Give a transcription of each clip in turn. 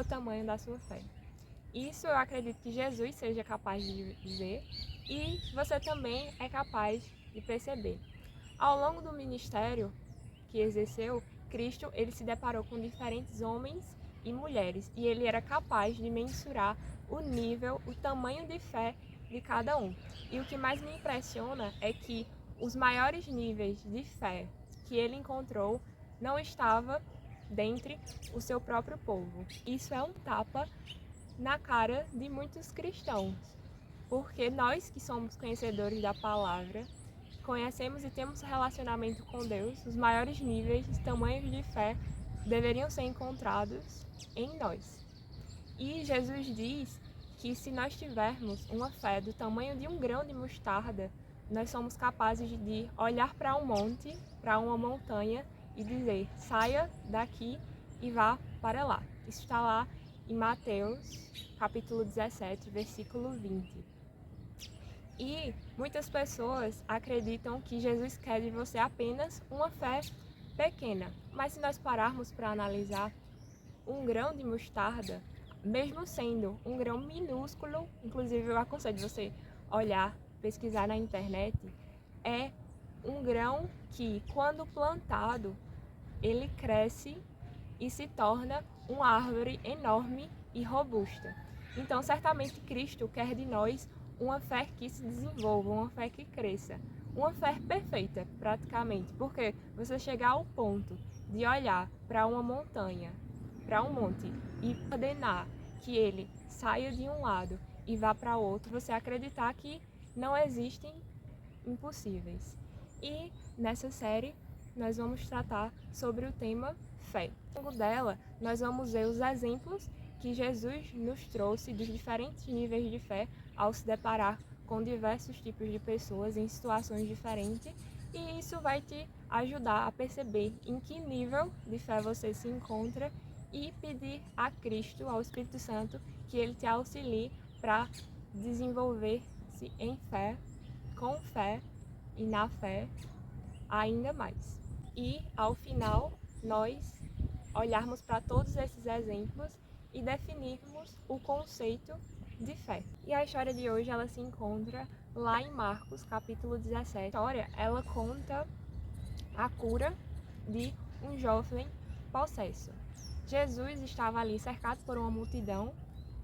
é o tamanho da sua fé. Isso eu acredito que Jesus seja capaz de dizer e você também é capaz de perceber. Ao longo do ministério que exerceu, Cristo ele se deparou com diferentes homens e mulheres e ele era capaz de mensurar o nível, o tamanho de fé de cada um. E o que mais me impressiona é que os maiores níveis de fé que ele encontrou não estava dentre o seu próprio povo. Isso é um tapa na cara de muitos cristãos, porque nós que somos conhecedores da palavra, conhecemos e temos relacionamento com Deus, os maiores níveis, os tamanhos de fé deveriam ser encontrados em nós. E Jesus diz que se nós tivermos uma fé do tamanho de um grão de mostarda, nós somos capazes de olhar para um monte, para uma montanha e dizer, saia daqui e vá para lá. Isso está lá em Mateus, capítulo 17, versículo 20. E muitas pessoas acreditam que Jesus quer de você apenas uma fé pequena. Mas se nós pararmos para analisar, um grão de mostarda, mesmo sendo um grão minúsculo, inclusive eu aconselho você olhar, pesquisar na internet, é um grão que, quando plantado, ele cresce e se torna uma árvore enorme e robusta. Então, certamente Cristo quer de nós uma fé que se desenvolva, uma fé que cresça, uma fé perfeita, praticamente, porque você chegar ao ponto de olhar para uma montanha, para um monte e ordenar que ele saia de um lado e vá para outro, você acreditar que não existem impossíveis. E nessa série nós vamos tratar sobre o tema fé. Ao longo dela, nós vamos ver os exemplos que Jesus nos trouxe dos diferentes níveis de fé ao se deparar com diversos tipos de pessoas em situações diferentes, e isso vai te ajudar a perceber em que nível de fé você se encontra e pedir a Cristo, ao Espírito Santo, que ele te auxilie para desenvolver-se em fé, com fé e na fé ainda mais. E ao final, nós olharmos para todos esses exemplos e definirmos o conceito de fé. E a história de hoje ela se encontra lá em Marcos, capítulo 17. A história ela conta a cura de um jovem possesso. Jesus estava ali cercado por uma multidão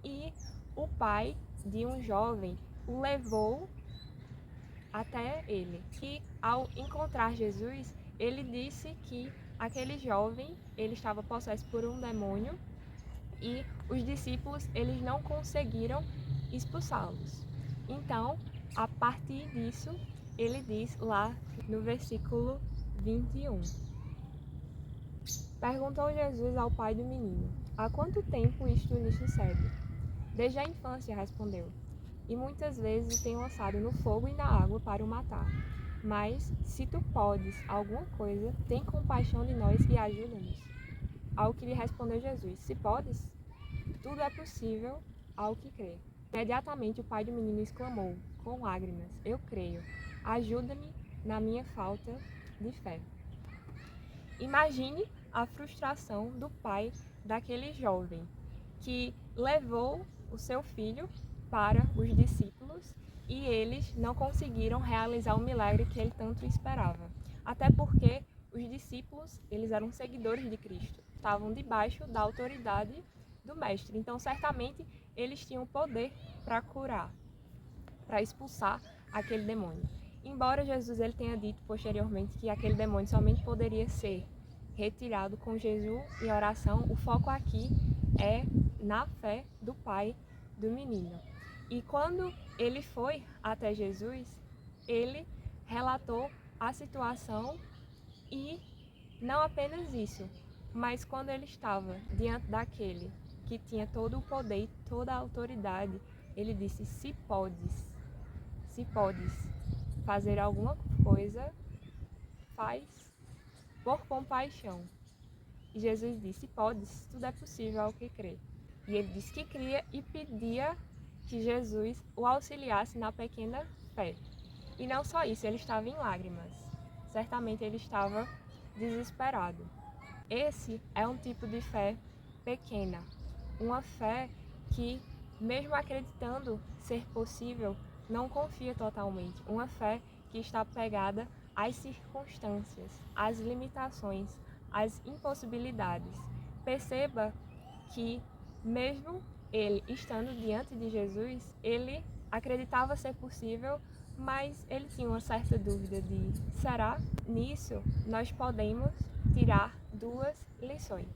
e o pai de um jovem o levou até ele. E ao encontrar Jesus, ele disse que aquele jovem, ele estava possesso por um demônio e os discípulos, eles não conseguiram expulsá-los. Então, a partir disso, ele diz lá no versículo 21. Perguntou Jesus ao pai do menino, há quanto tempo isto lhe sucede? Desde a infância, respondeu. E muitas vezes o tem lançado no fogo e na água para o matar. Mas, se tu podes alguma coisa, tem compaixão de nós e ajuda-nos. Ao que lhe respondeu Jesus, se podes, tudo é possível ao que crê. Imediatamente o pai do menino exclamou, com lágrimas, eu creio, ajuda-me na minha falta de fé. Imagine a frustração do pai daquele jovem que levou o seu filho para os discípulos e eles não conseguiram realizar o milagre que ele tanto esperava. Até porque os discípulos, eles eram seguidores de Cristo, estavam debaixo da autoridade do mestre. Então, certamente, eles tinham poder para curar, para expulsar aquele demônio. Embora Jesus ele tenha dito posteriormente que aquele demônio somente poderia ser retirado com jejum e oração, o foco aqui é na fé do pai do menino. E quando ele foi até Jesus, ele relatou a situação e não apenas isso, mas quando ele estava diante daquele que tinha todo o poder e toda a autoridade, ele disse, se podes fazer alguma coisa, faz por compaixão. E Jesus disse, podes, tudo é possível ao que crê. E ele disse que cria e pedia que Jesus o auxiliasse na pequena fé. E não só isso, ele estava em lágrimas. Certamente ele estava desesperado. Esse é um tipo de fé pequena, uma fé que, mesmo acreditando ser possível, não confia totalmente. Uma fé que está apegada às circunstâncias, às limitações, às impossibilidades. Perceba que, mesmo ele estando diante de Jesus, ele acreditava ser possível, mas ele tinha uma certa dúvida de: será? Nisso, nós podemos tirar duas lições.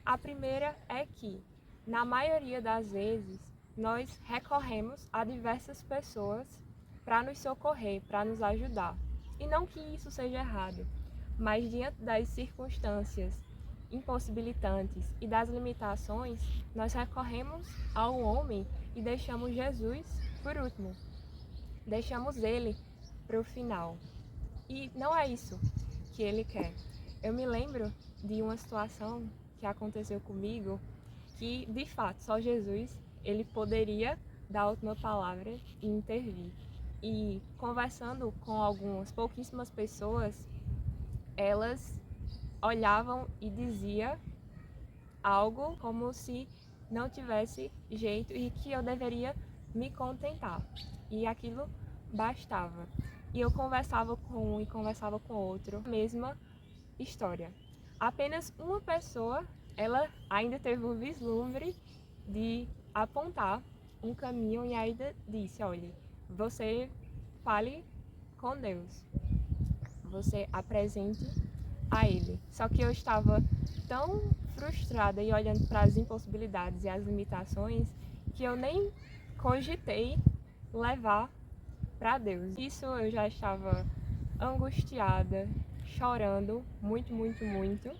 A primeira é que, na maioria das vezes, nós recorremos a diversas pessoas para nos socorrer, para nos ajudar. E não que isso seja errado, mas diante das circunstâncias impossibilitantes e das limitações, nós recorremos ao homem e deixamos Jesus por último. Deixamos ele para o final. E não é isso que ele quer. Eu me lembro de uma situação que aconteceu comigo que, de fato, só Jesus ele poderia dar a última palavra e intervir. E conversando com algumas pouquíssimas pessoas, elas olhavam e diziam algo como se não tivesse jeito e que eu deveria me contentar. E aquilo bastava. E eu conversava com um e conversava com outro, mesma história. Apenas uma pessoa, ela ainda teve o vislumbre de apontar um caminho e ainda disse: olhe, você fale com Deus, você apresente a Ele. Só que eu estava tão frustrada e olhando para as impossibilidades e as limitações que eu nem cogitei levar para Deus. Isso eu já estava angustiada, chorando muito, muito, muito.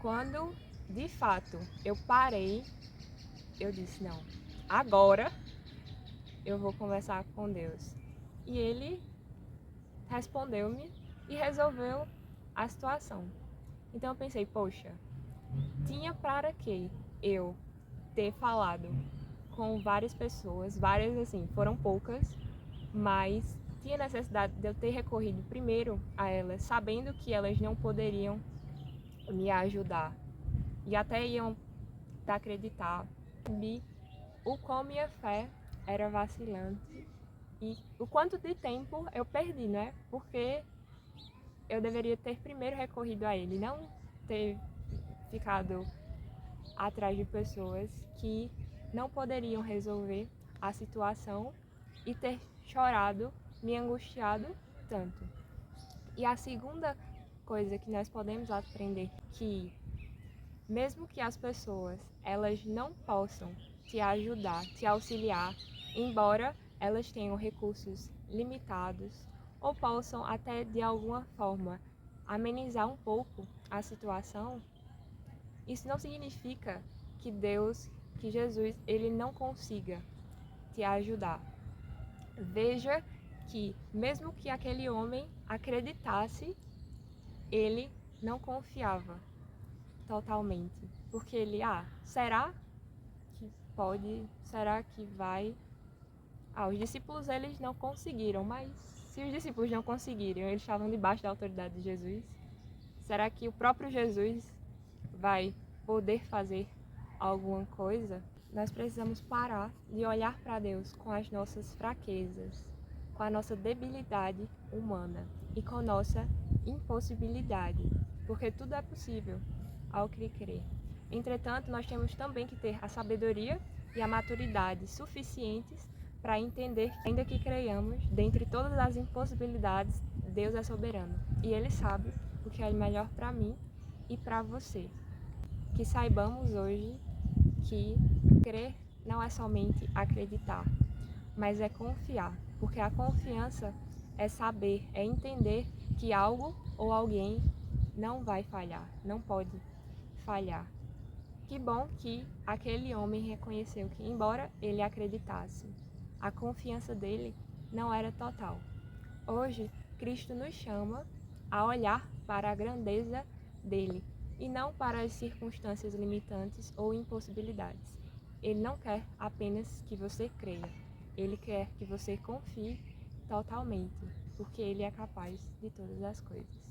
Quando, de fato, eu parei, eu disse: não, agora eu vou conversar com Deus. E Ele respondeu-me e resolveu a situação. Então eu pensei: poxa, tinha para que eu ter falado com várias pessoas, várias assim, foram poucas, mas tinha necessidade de eu ter recorrido primeiro a elas, sabendo que elas não poderiam me ajudar e até iam acreditar o quão minha fé era vacilante e o quanto de tempo eu perdi, né? Porque eu deveria ter primeiro recorrido a ele, não ter ficado atrás de pessoas que não poderiam resolver a situação e ter chorado, me angustiado tanto. E a segunda coisa que nós podemos aprender que mesmo que as pessoas elas não possam te ajudar, te auxiliar, embora elas tenham recursos limitados ou possam até de alguma forma amenizar um pouco a situação, isso não significa que Deus, que Jesus, ele não consiga te ajudar. Veja que mesmo que aquele homem acreditasse, ele não confiava totalmente, porque ele, será que pode? Será que vai? Os discípulos eles não conseguiram, mas se os discípulos não conseguiram, eles estavam debaixo da autoridade de Jesus. Será que o próprio Jesus vai poder fazer alguma coisa? Nós precisamos parar de olhar para Deus com as nossas fraquezas, com a nossa debilidade humana e com nossa impossibilidade, porque tudo é possível ao que crer. Entretanto, nós temos também que ter a sabedoria e a maturidade suficientes para entender que, ainda que creiamos, dentre todas as impossibilidades, Deus é soberano e Ele sabe o que é melhor para mim e para você. Que saibamos hoje que crer não é somente acreditar, mas é confiar, porque a confiança é saber, é entender que algo ou alguém não vai falhar, não pode falhar. Que bom que aquele homem reconheceu que, embora ele acreditasse, a confiança dele não era total. Hoje, Cristo nos chama a olhar para a grandeza dele e não para as circunstâncias limitantes ou impossibilidades. Ele não quer apenas que você creia, ele quer que você confie totalmente, porque ele é capaz de todas as coisas.